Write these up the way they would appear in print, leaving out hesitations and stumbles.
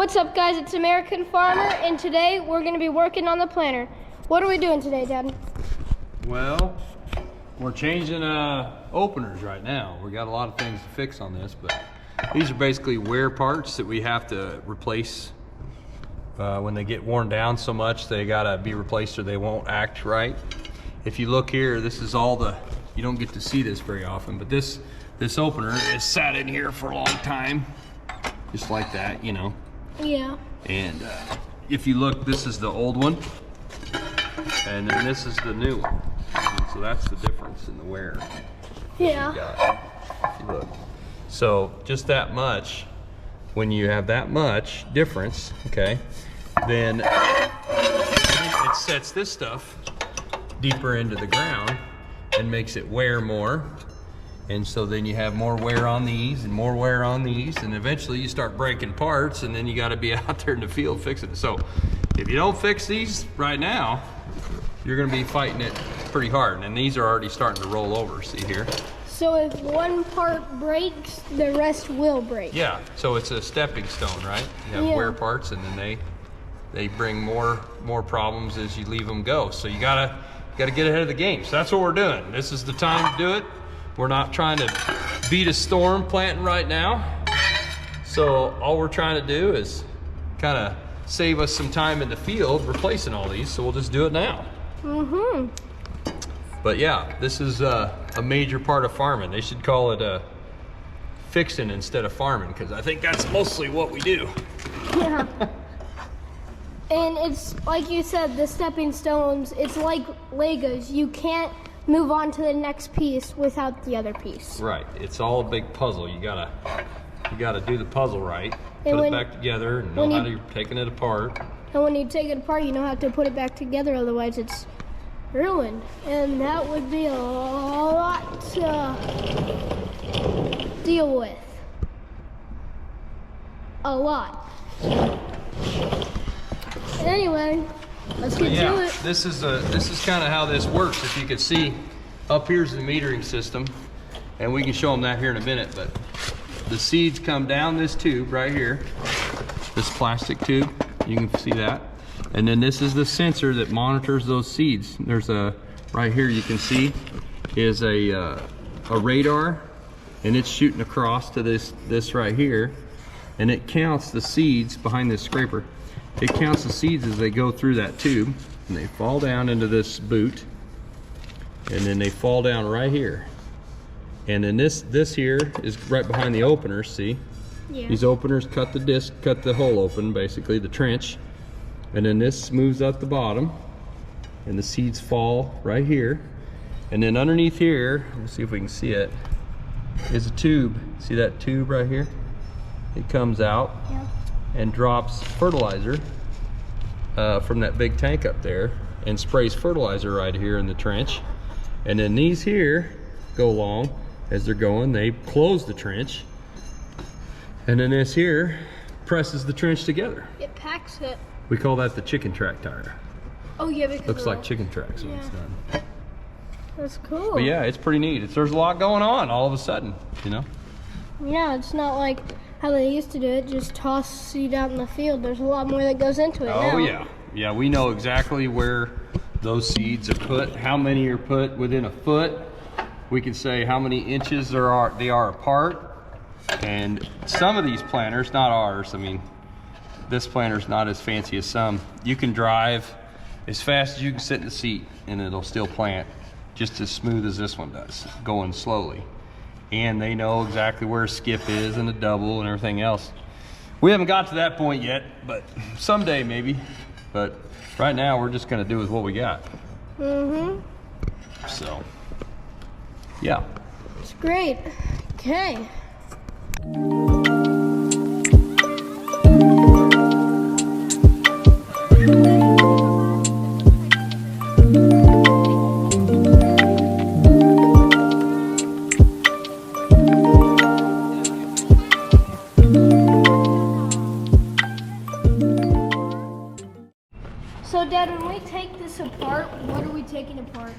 What's up, guys? It's American Farmer, and today we're going to be working on the planter. What are we doing today, Dad? Well, we're changing openers right now. We got a lot of things to fix on this, but these are basically wear parts that we have to replace. When they get worn down so much, they gotta be replaced or they won't act right. If you look here, this is all the, you don't get to see this very often, but this opener is sat in here for a long time, just like that, you know. Yeah. And if you look, this is the old one, and then this is the new one. And so that's the difference in the wear. Yeah. If you look. So just that much, when you have that much difference, okay, then it sets this stuff deeper into the ground and makes it wear more. And so then you have more wear on these and more wear on these, and eventually you start breaking parts, and then you got to be out there in the field fixing it. So if you don't fix these right now, you're going to be fighting it pretty hard. And these are already starting to roll over, see here? So if one part breaks, the rest will break. Yeah, so it's a stepping stone, right? You have wear parts, and then they bring more problems as you leave them go. So you gotta get ahead of the game. So that's what we're doing. This is the time to do it. We're not trying to beat a storm planting right now. So all we're trying to do is kind of save us some time in the field replacing all these. So we'll just do it now. Mm-hmm. But yeah, this is a major part of farming. They should call it fixing instead of farming, because I think that's mostly what we do. Yeah. And it's like you said, the stepping stones, it's like Legos. You can't move on to the next piece without the other piece. Right. It's all a big puzzle. You gotta do the puzzle right. Put it back together and know how you're taking it apart. And when you take it apart, you know how to put it back together, otherwise it's ruined. And that would be a lot to deal with. A lot. Anyway, let's get to it. This is kind of how this works. If you could see, up here's the metering system, and we can show them that here in a minute. But the seeds come down this tube right here, this plastic tube. You can see that, and then this is the sensor that monitors those seeds. There's a right here you can see is a radar, and it's shooting across to this right here, and it counts the seeds behind this scraper. It counts the seeds as they go through that tube, and they fall down into this boot, and then they fall down right here. And then this here is right behind the openers, see? Yeah. These openers cut the disc, cut the hole open, basically the trench. And then this moves out the bottom, and the seeds fall right here. And then underneath here, let's see if we can see it, is a tube. See that tube right here? It comes out. Yeah. And drops fertilizer from that big tank up there, and sprays fertilizer right here in the trench. And then these here go along as they're going, they close the trench, and then this here presses the trench together. It packs it. We call that the chicken track tire. Oh yeah, because looks like chicken tracks when it's done. That's cool. But yeah, it's pretty neat. There's a lot going on all of a sudden, you know? Yeah, it's not like how they used to do it, just toss seed out in the field. There's a lot more that goes into it now. Oh yeah, yeah, we know exactly where those seeds are put, how many are put within a foot. We can say how many inches they are apart. And some of these planters, not ours, I mean, this planter's not as fancy as some. You can drive as fast as you can sit in the seat, and it'll still plant just as smooth as this one does, going slowly. And they know exactly where a skip is and a double and everything else. We haven't got to that point yet, but someday maybe. But right now we're just gonna do with what we got. Mm-hmm. So, yeah. It's great. Okay. So Dad, when we take this apart, what are we taking apart?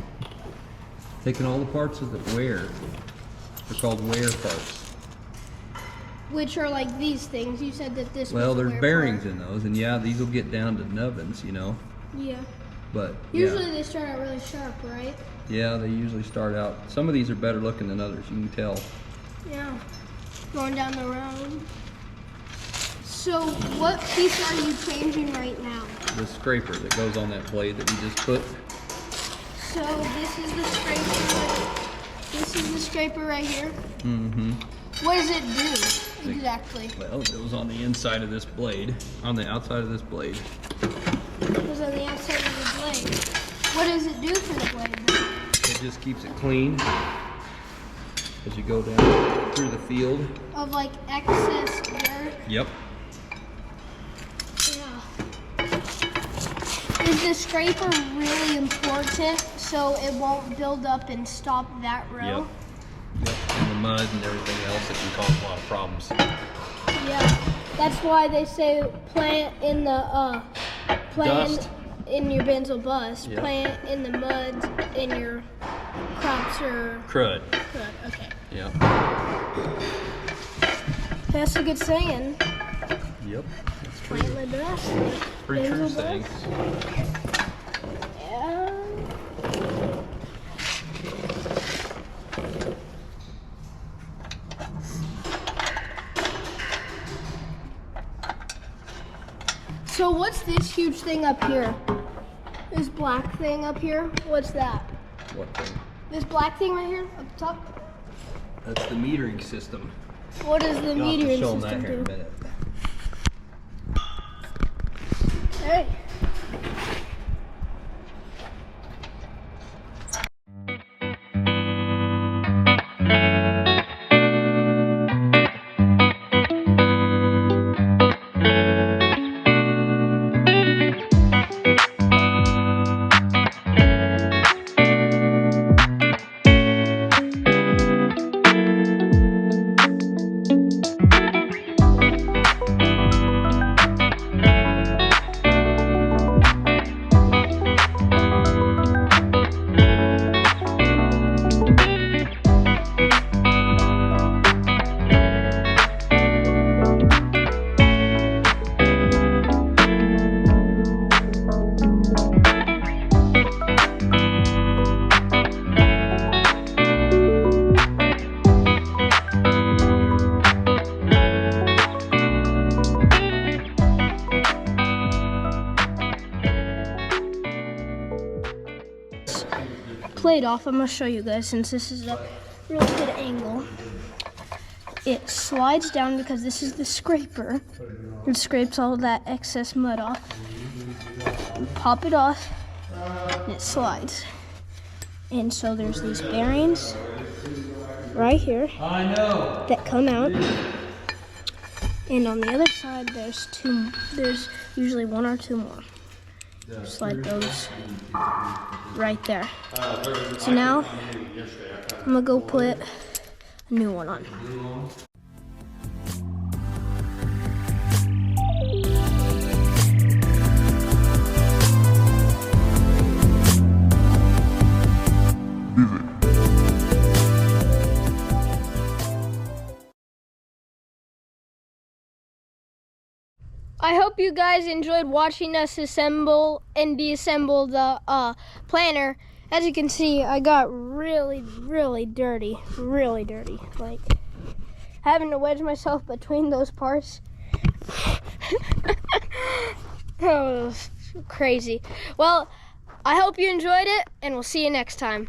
Taking all the parts of the wear. They're called wear parts. which are like these things. You said that this. Well, was the there's wear bearings part. in those, and yeah, these will get down to nubbins, you know. Yeah. But Usually yeah, they start out really sharp, right? yeah, they usually start out. Some of these are better looking than others. You can tell. Yeah. Going down the road. So what piece are you changing right now? The scraper that goes on that blade that we just put. So this is the scraper. This is the scraper right here. Mm-hmm. What does it do exactly? Well, it goes on the inside of this blade, on the outside of this blade. It goes on the outside of the blade. What does it do for the blade? It just keeps it clean as you go down through the field. Of like excess dirt. Yep. Yeah. Is the scraper really important so it won't build up and stop that row? Yep. And the mud and everything else that can cause a lot of problems. Yeah. That's why they say plant in the Dust. in your bins will bust. Yep. Plant in the mud in your crops or Crud. crud. Okay. Yep. That's a good saying. Yep. That's true. Plant in the dust. Pretty true bins will saying. bust. Yeah. So what's this huge thing up here? This black thing up here? What's that? What thing? This black thing right here up top? That's the metering system. What does the You'll have to metering show them that system here in a do? minute. Hey. Plate off. I'm gonna show you guys since this is a really good angle. It slides down because this is the scraper. It scrapes all that excess mud off. You pop it off and it slides. And so there's these bearings right here that come out. And on the other side there's usually one or two more. Just like those right there. So now I'm gonna go put a new one on. I hope you guys enjoyed watching us assemble and deassemble the planter. As you can see, I got really dirty, like having to wedge myself between those parts. That was crazy. Well, I hope you enjoyed it, and we'll see you next time.